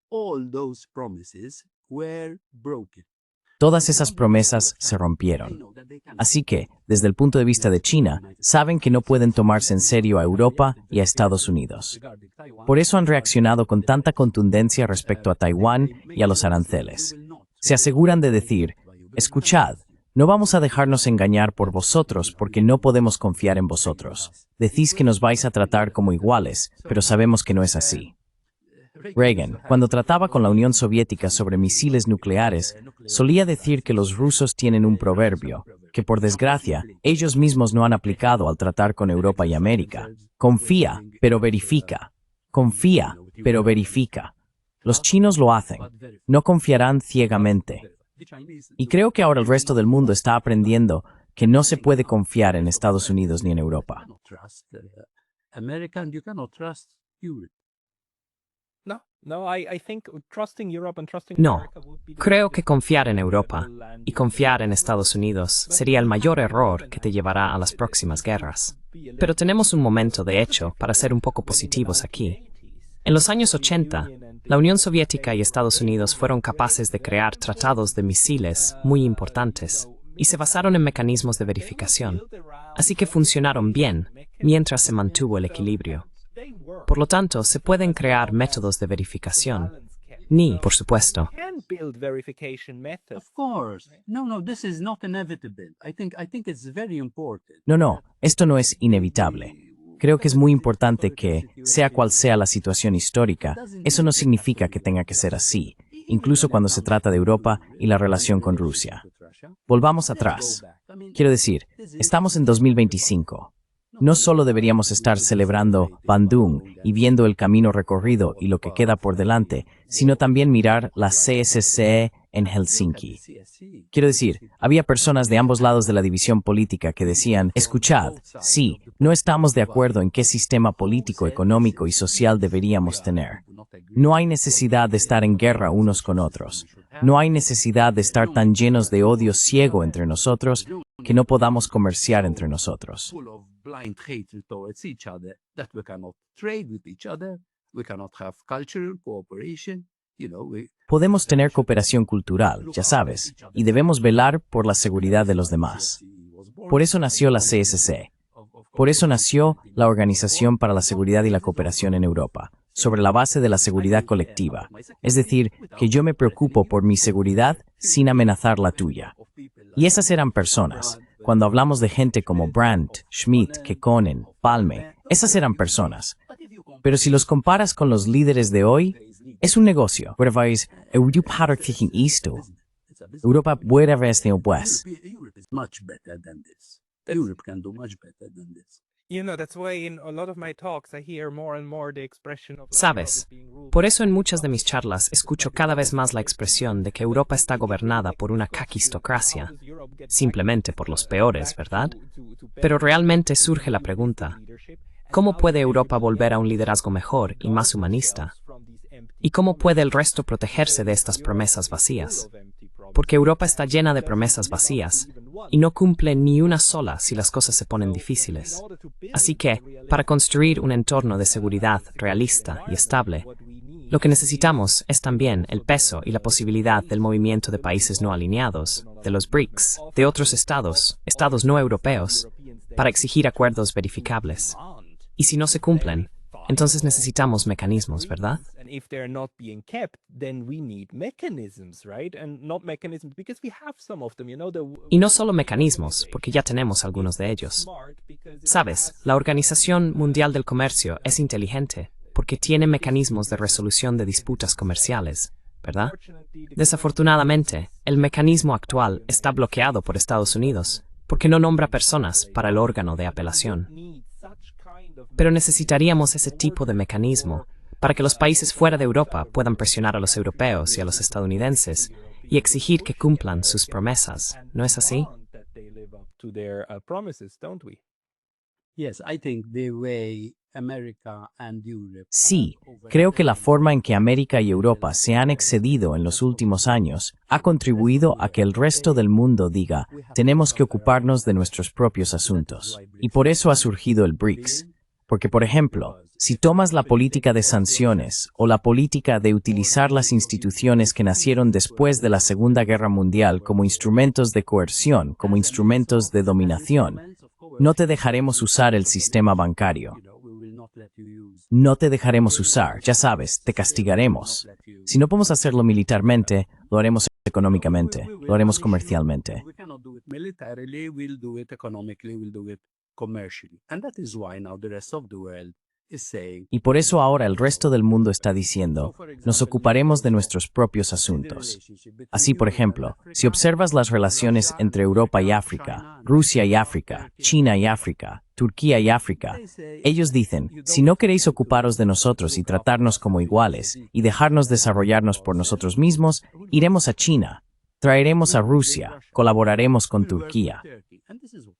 All those promises were broken. Todas esas promesas se rompieron. Así que, desde el punto de vista de China, saben que no pueden tomarse en serio a Europa y a Estados Unidos. Por eso han reaccionado con tanta contundencia respecto a Taiwán y a los aranceles. Se aseguran de decir, escuchad, no vamos a dejarnos engañar por vosotros porque no podemos confiar en vosotros. Decís que nos vais a tratar como iguales, pero sabemos que no es así. Reagan, cuando trataba con la Unión Soviética sobre misiles nucleares, solía decir que los rusos tienen un proverbio, que por desgracia, ellos mismos no han aplicado al tratar con Europa y América. Confía, pero verifica. Confía, pero verifica. Los chinos lo hacen. No confiarán ciegamente. Y creo que ahora el resto del mundo está aprendiendo que no se puede confiar en Estados Unidos ni en Europa. No, creo que confiar en Europa y confiar en Estados Unidos sería el mayor error que te llevará a las próximas guerras. Pero tenemos un momento, de hecho, para ser un poco positivos aquí. En los años 80, la Unión Soviética y Estados Unidos fueron capaces de crear tratados de misiles muy importantes y se basaron en mecanismos de verificación, así que funcionaron bien mientras se mantuvo el equilibrio. Por lo tanto, se pueden crear métodos de verificación. Ni, por supuesto. Of course. No, this is not inevitable. I think it's very important. No, esto no es inevitable. Creo que es muy importante que, sea cual sea la situación histórica, eso no significa que tenga que ser así, incluso cuando se trata de Europa y la relación con Rusia. Volvamos atrás. Quiero decir, estamos en 2025. No solo deberíamos estar celebrando Bandung y viendo el camino recorrido y lo que queda por delante, sino también mirar la CSCE en Helsinki. Quiero decir, había personas de ambos lados de la división política que decían, escuchad, sí, no estamos de acuerdo en qué sistema político, económico y social deberíamos tener. No hay necesidad de estar en guerra unos con otros. No hay necesidad de estar tan llenos de odio ciego entre nosotros que no podamos comerciar entre nosotros. Blind hatred towards each other, that we cannot trade with each other, we cannot have cultural cooperation, Podemos tener cooperación cultural, ya sabes, y debemos velar por la seguridad de los demás. Por eso nació la CSC. Por eso nació la Organización para la Seguridad y la Cooperación en Europa, sobre la base de la seguridad colectiva. Es decir, que yo me preocupo por mi seguridad sin amenazar la tuya. Y esas eran personas. Cuando hablamos de gente como Brandt, Schmidt, Kekkonen, Palme, esas eran personas. Pero si los comparas con los líderes de hoy, es un negocio. Europa puede haber este pues. Sabes, por eso en muchas de mis charlas escucho cada vez más la expresión de que Europa está gobernada por una caquistocracia, simplemente por los peores, ¿verdad? Pero realmente surge la pregunta, ¿cómo puede Europa volver a un liderazgo mejor y más humanista? ¿Y cómo puede el resto protegerse de estas promesas vacías? Porque Europa está llena de promesas vacías y no cumple ni una sola si las cosas se ponen difíciles. Así que, para construir un entorno de seguridad realista y estable, lo que necesitamos es también el peso y la posibilidad del movimiento de países no alineados, de los BRICS, de otros estados no europeos, para exigir acuerdos verificables. Y si no se cumplen, entonces necesitamos mecanismos, ¿verdad? Y no solo mecanismos, porque ya tenemos algunos de ellos. Sabes, la Organización Mundial del Comercio es inteligente, porque tiene mecanismos de resolución de disputas comerciales, ¿verdad? Desafortunadamente, el mecanismo actual está bloqueado por Estados Unidos, porque no nombra personas para el órgano de apelación. Pero necesitaríamos ese tipo de mecanismo para que los países fuera de Europa puedan presionar a los europeos y a los estadounidenses y exigir que cumplan sus promesas, ¿no es así? Sí, creo que la forma en que América y Europa se han excedido en los últimos años ha contribuido a que el resto del mundo diga, tenemos que ocuparnos de nuestros propios asuntos. Y por eso ha surgido el BRICS. Porque, por ejemplo, si tomas la política de sanciones o la política de utilizar las instituciones que nacieron después de la Segunda Guerra Mundial como instrumentos de coerción, como instrumentos de dominación, no te dejaremos usar el sistema bancario. No te dejaremos usar, ya sabes, te castigaremos. Si no podemos hacerlo militarmente, lo haremos económicamente, lo haremos comercialmente. Y por eso ahora el resto del mundo está diciendo, nos ocuparemos de nuestros propios asuntos. Así, por ejemplo, si observas las relaciones entre Europa y África, Rusia y África, China y África, Turquía y África, ellos dicen, si no queréis ocuparos de nosotros y tratarnos como iguales y dejarnos desarrollarnos por nosotros mismos, iremos a China, traeremos a Rusia, colaboraremos con Turquía.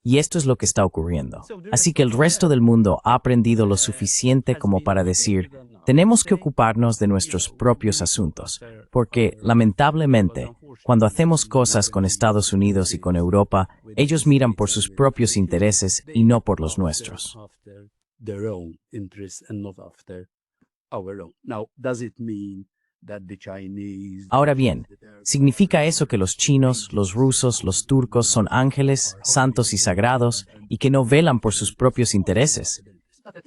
Y esto es lo que está ocurriendo. Así que el resto del mundo ha aprendido lo suficiente como para decir, tenemos que ocuparnos de nuestros propios asuntos, porque, lamentablemente, cuando hacemos cosas con Estados Unidos y con Europa, ellos miran por sus propios intereses y no por los nuestros. Ahora bien, ¿significa eso que los chinos, los rusos, los turcos son ángeles, santos y sagrados, y que no velan por sus propios intereses?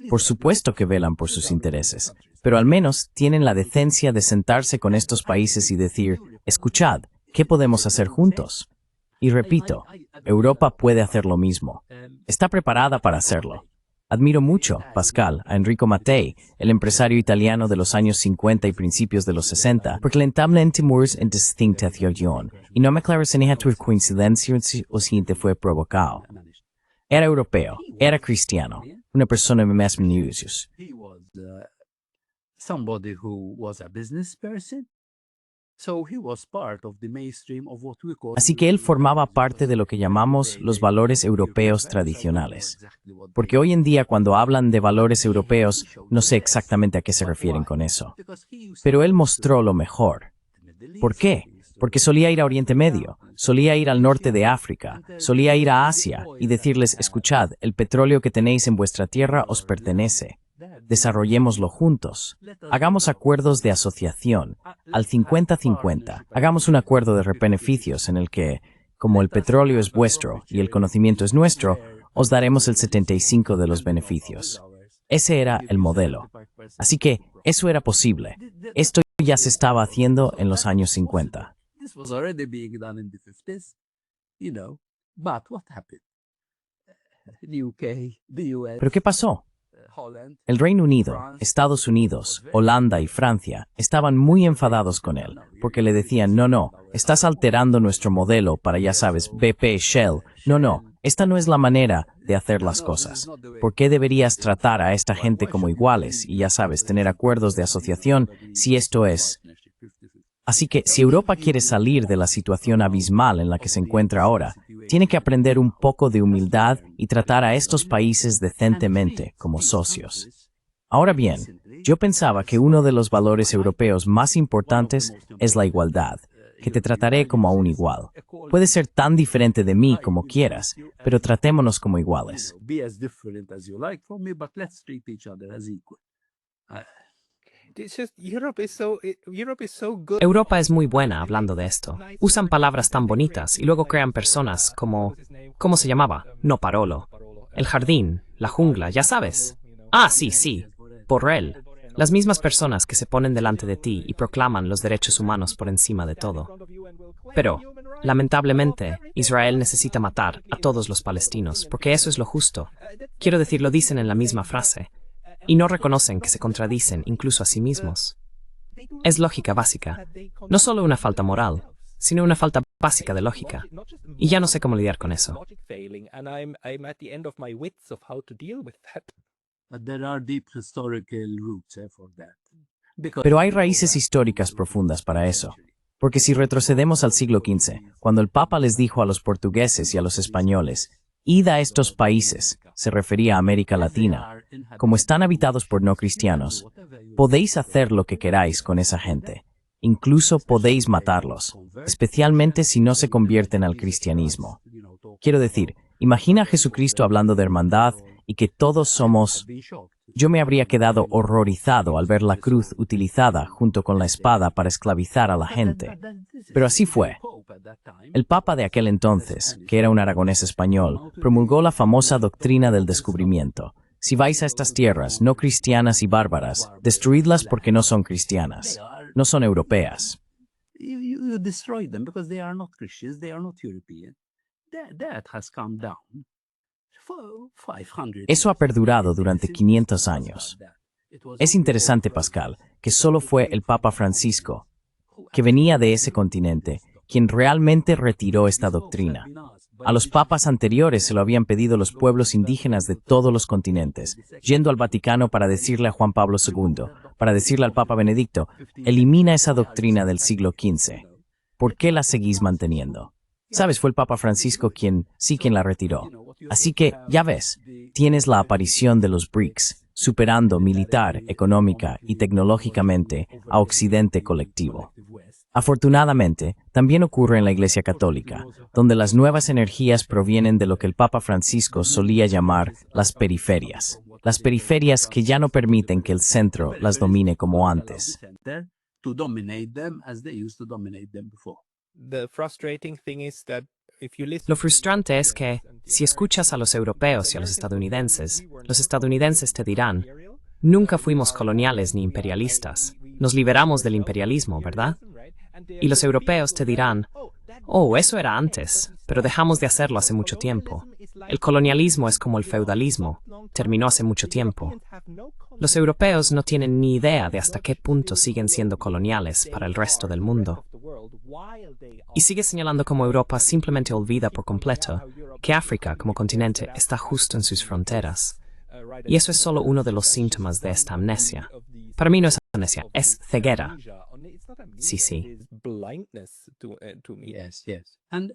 Por supuesto que velan por sus intereses, pero al menos tienen la decencia de sentarse con estos países y decir, escuchad, ¿qué podemos hacer juntos? Y repito, Europa puede hacer lo mismo. Está preparada para hacerlo. Admiro mucho, Pascal, a Enrico Mattei, el empresario italiano de los años 50 y principios de los 60, porque lamentablemente murs en distinta teoría, y no me aclaro si es por coincidencia o si fue provocado. Era europeo, era cristiano, una persona de más negocios. He was somebody who was a business person. So he was part of the mainstream of what we call. Así que él formaba parte de lo que llamamos los valores europeos tradicionales. Porque hoy en día cuando hablan de valores europeos, no sé exactamente a qué se refieren con eso. Pero él mostró lo mejor. ¿Por qué? Porque solía ir a Oriente Medio, solía ir al norte de África, solía ir a Asia y decirles, escuchad, el petróleo que tenéis en vuestra tierra os pertenece. Desarrollémoslo juntos. Hagamos acuerdos de asociación, al 50-50. Hagamos un acuerdo de beneficios en el que, como el petróleo es vuestro y el conocimiento es nuestro, os daremos el 75% de los beneficios. Ese era el modelo. Así que eso era posible. Esto ya se estaba haciendo en los años 50. This was already being done in the 50s, but what happened? The UK, the US, ¿Pero qué pasó? Holland, El Reino Unido, Estados Unidos, Holanda y Francia estaban muy enfadados con él, porque le decían, no, estás alterando nuestro modelo para, ya sabes, BP, Shell. No, esta no es la manera de hacer las cosas. ¿Por qué deberías tratar a esta gente como iguales y, ya sabes, tener acuerdos de asociación si esto es? Así que, si Europa quiere salir de la situación abismal en la que se encuentra ahora, tiene que aprender un poco de humildad y tratar a estos países decentemente como socios. Ahora bien, yo pensaba que uno de los valores europeos más importantes es la igualdad, que te trataré como a un igual. Puedes ser tan diferente de mí como quieras, pero tratémonos como iguales. Be as different as you like from me, but let's treat each other as equal. It's just Europe is so good. Europa es muy buena hablando de esto. Usan palabras tan bonitas y luego crean personas como... ¿Cómo se llamaba? No Parolo. El jardín, la jungla, ya sabes. Ah, sí. Borrell. Las mismas personas que se ponen delante de ti y proclaman los derechos humanos por encima de todo. Pero, lamentablemente, Israel necesita matar a todos los palestinos, porque eso es lo justo. Quiero decir, lo dicen en la misma frase. Y no reconocen que se contradicen incluso a sí mismos. Es lógica básica. No solo una falta moral, sino una falta básica de lógica. Y ya no sé cómo lidiar con eso. But there are deep historical roots for that. Because Pero hay raíces históricas profundas para eso. Porque si retrocedemos al siglo XV, cuando el Papa les dijo a los portugueses y a los españoles, id a estos países, se refería a América Latina, como están habitados por no cristianos, podéis hacer lo que queráis con esa gente. Incluso podéis matarlos, especialmente si no se convierten al cristianismo. Quiero decir, imagina a Jesucristo hablando de hermandad y que todos somos... Yo me habría quedado horrorizado al ver la cruz utilizada junto con la espada para esclavizar a la gente. Pero así fue. El Papa de aquel entonces, que era un aragonés español, promulgó la famosa doctrina del descubrimiento. Si vais a estas tierras no cristianas y bárbaras, destruidlas porque no son cristianas, no son europeas. you destroy them because they are not Christians, they are not European. That has come down. For 500. Eso ha perdurado durante 500 años. Es interesante, Pascal, que solo fue el Papa Francisco, que venía de ese continente, quien realmente retiró esta doctrina. A los papas anteriores se lo habían pedido los pueblos indígenas de todos los continentes, yendo al Vaticano para decirle a Juan Pablo II, para decirle al Papa Benedicto, elimina esa doctrina del siglo XV. ¿Por qué la seguís manteniendo? Sabes, fue el Papa Francisco quien la retiró. Así que, ya ves, tienes la aparición de los BRICS, superando militar, económica y tecnológicamente a Occidente colectivo. Afortunadamente, también ocurre en la Iglesia Católica, donde las nuevas energías provienen de lo que el Papa Francisco solía llamar las periferias que ya no permiten que el centro las domine como antes. To dominate them as they used to dominate them before. The frustrating thing is that if you listen Lo frustrante es que, si escuchas a los europeos y a los estadounidenses te dirán, nunca fuimos coloniales ni imperialistas, nos liberamos del imperialismo, ¿verdad? Y los europeos te dirán, oh, eso era antes, pero dejamos de hacerlo hace mucho tiempo. El colonialismo es como el feudalismo. Terminó hace mucho tiempo. Los europeos no tienen ni idea de hasta qué punto siguen siendo coloniales para el resto del mundo. Y sigue señalando cómo Europa simplemente olvida por completo que África, como continente, está justo en sus fronteras. Y eso es solo uno de los síntomas de esta amnesia. Para mí no es amnesia, es ceguera. Sí, sí. Yes, yes. And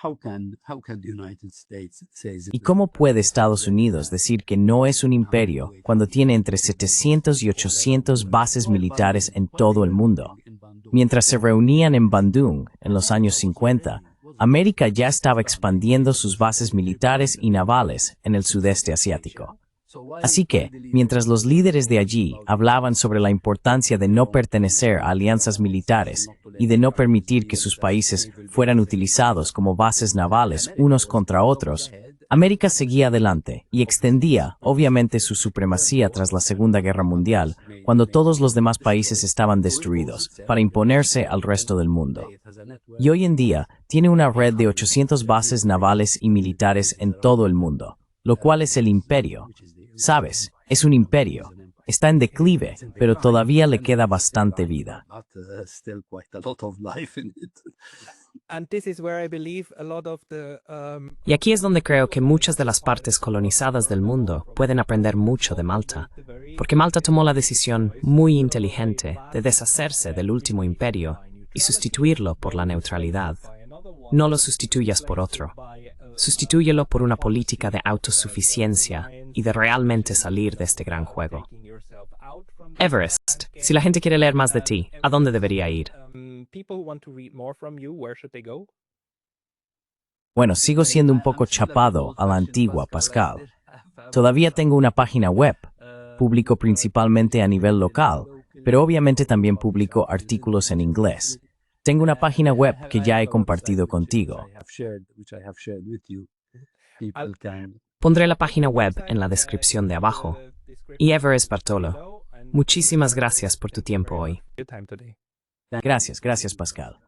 how can the United States say that ¿Y cómo puede Estados Unidos decir que no es un imperio cuando tiene entre 700 y 800 bases militares en todo el mundo? Mientras se reunían en Bandung en los años 50, América ya estaba expandiendo sus bases militares y navales en el sudeste asiático. Así que, mientras los líderes de allí hablaban sobre la importancia de no pertenecer a alianzas militares y de no permitir que sus países fueran utilizados como bases navales unos contra otros, América seguía adelante y extendía, obviamente, su supremacía tras la Segunda Guerra Mundial, cuando todos los demás países estaban destruidos, para imponerse al resto del mundo. Y hoy en día, tiene una red de 800 bases navales y militares en todo el mundo, lo cual es el imperio. ¿Sabes? Es un imperio. Está en declive, pero todavía le queda bastante vida. Y aquí es donde creo que muchas de las partes colonizadas del mundo pueden aprender mucho de Malta, porque Malta tomó la decisión muy inteligente de deshacerse del último imperio y sustituirlo por la neutralidad. No lo sustituyas por otro. Sustitúyelo por una política de autosuficiencia y de realmente salir de este gran juego. Everest, si la gente quiere leer más de ti, ¿a dónde debería ir? Bueno, sigo siendo un poco chapado a la antigua, Pascal. Todavía tengo una página web. Publico principalmente a nivel local, pero obviamente también publico artículos en inglés. Tengo una página web que ya he compartido contigo. Pondré la página web en la descripción de abajo. Y Everest Bartolo, muchísimas gracias por tu tiempo hoy. Gracias, Pascal.